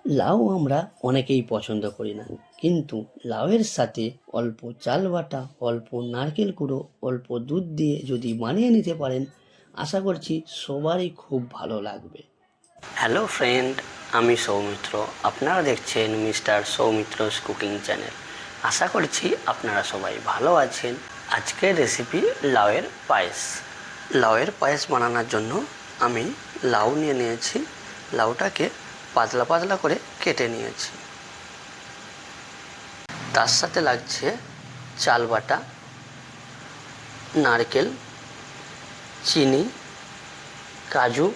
লাউ আমরা অনেকেই পছন্দ করি না, কিন্তু লাউয়ের সাথে অল্প চাল বাটা, অল্প নারকেল কুড়ো, অল্প দুধ দিয়ে যদি বানিয়ে নিতে পারেন, আশা করছি সবারই খুব ভালো লাগবে। হ্যালো ফ্রেন্ড, আমি সৌমিত্র। আপনারা দেখছেন মিস্টার সৌমিত্রস কুকিং চ্যানেল। আশা করছি আপনারা সবাই ভালো আছেন। আজকের রেসিপি লাউয়ের পায়েস। লাউয়ের পায়েস বানানোর জন্য আমি লাউ নিয়ে নিয়েছি। লাউটাকে পাতলা পাতলা করে কেটে নিয়েছি। তার সাথে লাগছে চাল বাটা, নারকেল, চিনি, কাজু,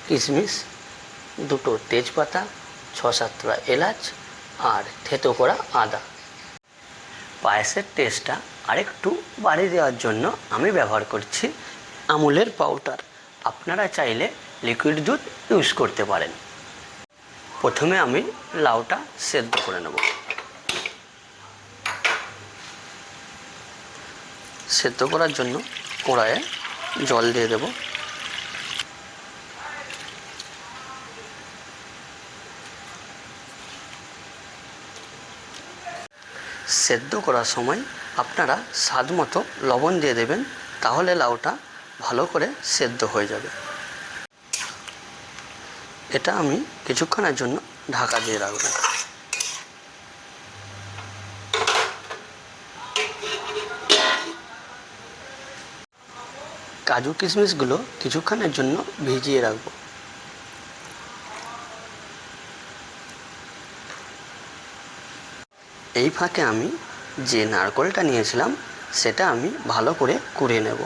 কিশমিশ, দুটো তেজপাতা, 6-7টা এলাচ আর থেতো করা আদা। পায়েসের টেস্টটা আরেকটু বাড়িয়ে দেওয়ার জন্য আমি ব্যবহার করছি আমুলের পাউডার। আপনারা চাইলে লিকুইড দুধ ইউজ করতে পারেন। প্রথমে আমি লাউটা সেদ্ধ করে নেব। সেদ্ধ করার জন্য কড়াইয়ে জল দিয়ে দেব। সেদ্ধ করার সময় আপনারা স্বাদ মতো লবণ দিয়ে দেবেন, তাহলে লাউটা ভালো করে সেদ্ধ হয়ে যাবে। এটা আমি কিছুক্ষণের জন্য ঢাকা দিয়ে রাখব। কাজু কিশমিশগুলো কিছুক্ষণের জন্য ভিজিয়ে রাখব। এই ফাঁকে আমি যে নারকেলটা নিয়েছিলাম সেটা আমি ভালো করে কুড়িয়ে নেব।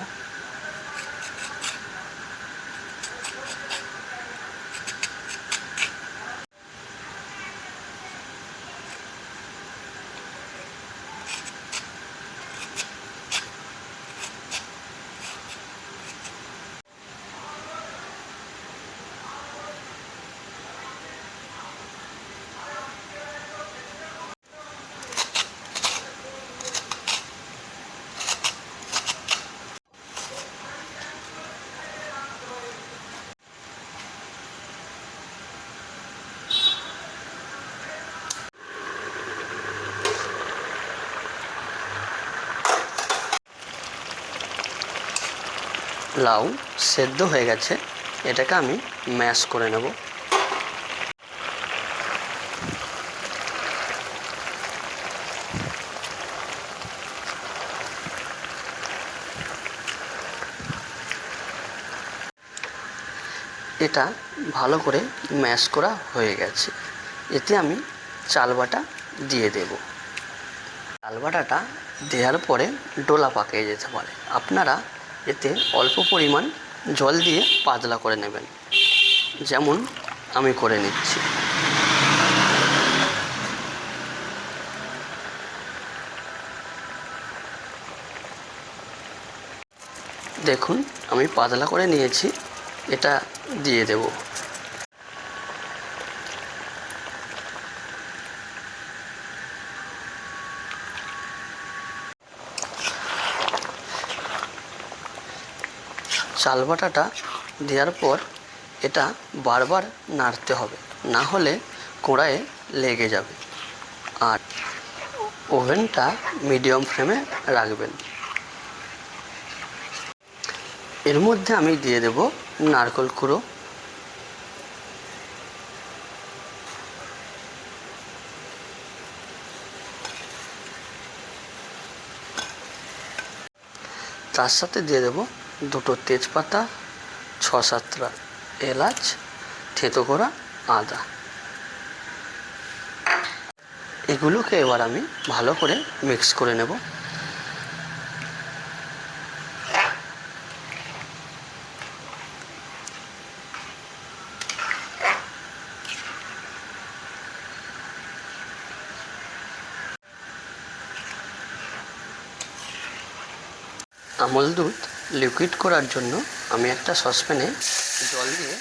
লাউ সেদ্ধ হয়ে গেছে, এটাকে আমি ম্যাশ করে নেব। এটা ভালো করে ম্যাশ করা হয়ে গেছে। এতে আমি চাল বাটা দিয়ে দেব। চাল বাটাটা দেওয়ার পরে ডোলা পাকিয়ে যেতে পারে। আপনারা এতে অল্প পরিমাণ জল দিয়ে পাতলা করে নেবেন, যেমন আমি করে নিচ্ছি। দেখুন, আমি পাতলা করে নিয়েছি। এটা দিয়ে দেব। চাল বাটাটা দেওয়ার পর এটা বারবার নাড়তে হবে, না হলে কড়াইয়ে লেগে যাবে। আর ওভেনটা মিডিয়াম ফ্লেমে রাখবেন। এর মধ্যে আমি দিয়ে দেব নারকেল কুড়ো, তার সাথে দিয়ে দেব দুটো তেজপাতা, 6-7টা এলাচ, থেতো করা আদা। এগুলোকে এবার আমি ভালো করে মিক্স করে নেব। আমল দুধ লিকুইড করার জন্য আমি একটা সসপ্যানে জল দিয়ে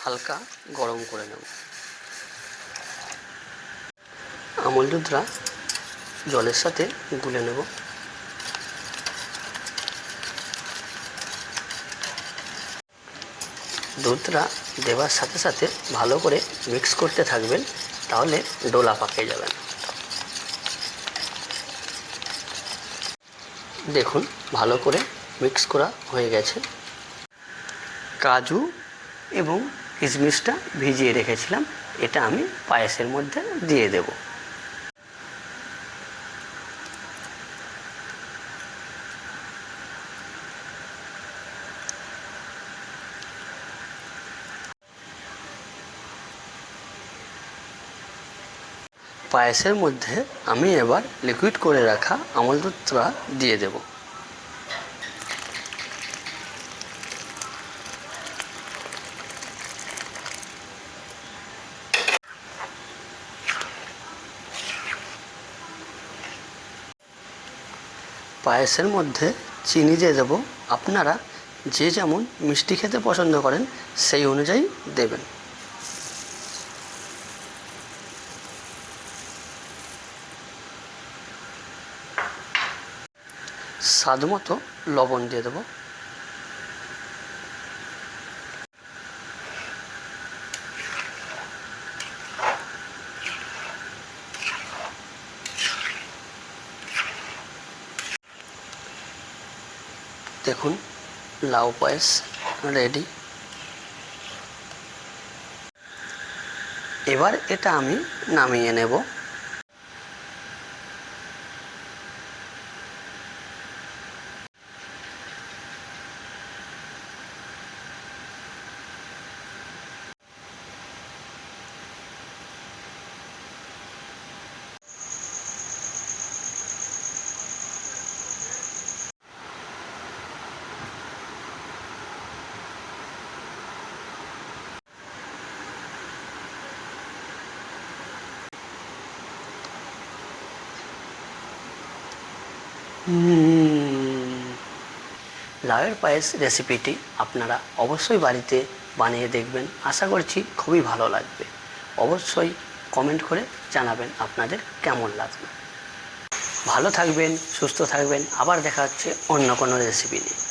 হালকা গরম করে নেব। আমল দুধটা জলের সাথে গুলে নেব। দুধটা দেওয়ার সাথে সাথে ভালো করে মিক্স করতে থাকবেন, তাহলে ডোলা পাকে যাবে না। দেখুন ভালো করে মিক্স করা হয়ে গেছে। কাজু এবং কিশমিশটা ভিজিয়ে রেখেছিলাম, এটা আমি পায়েসের মধ্যে দিয়ে দেব। পায়েসের মধ্যে আমি এবার লিকুইড করে রাখা আমল দুধটা দিয়ে দেব। পায়েসের মধ্যে চিনি দিয়ে দেব। আপনারা যে যেমন মিষ্টি খেতে পছন্দ করেন সেই অনুযায়ী দেবেন। স্বাদ মতো লবণ দিয়ে দেব। দেখুন লাউ পায়েস রেডি। এবার এটা আমি নামিয়ে নেব। লাউয়ের পায়েস রেসিপিটি আপনারা অবশ্যই বাড়িতে বানিয়ে দেখবেন, আশা করছি খুবই ভালো লাগবে। অবশ্যই কমেন্ট করে জানাবেন আপনাদের কেমন লাগবে। ভালো থাকবেন, সুস্থ থাকবেন, আবার দেখা হচ্ছে অন্য কোনো রেসিপি নিয়ে।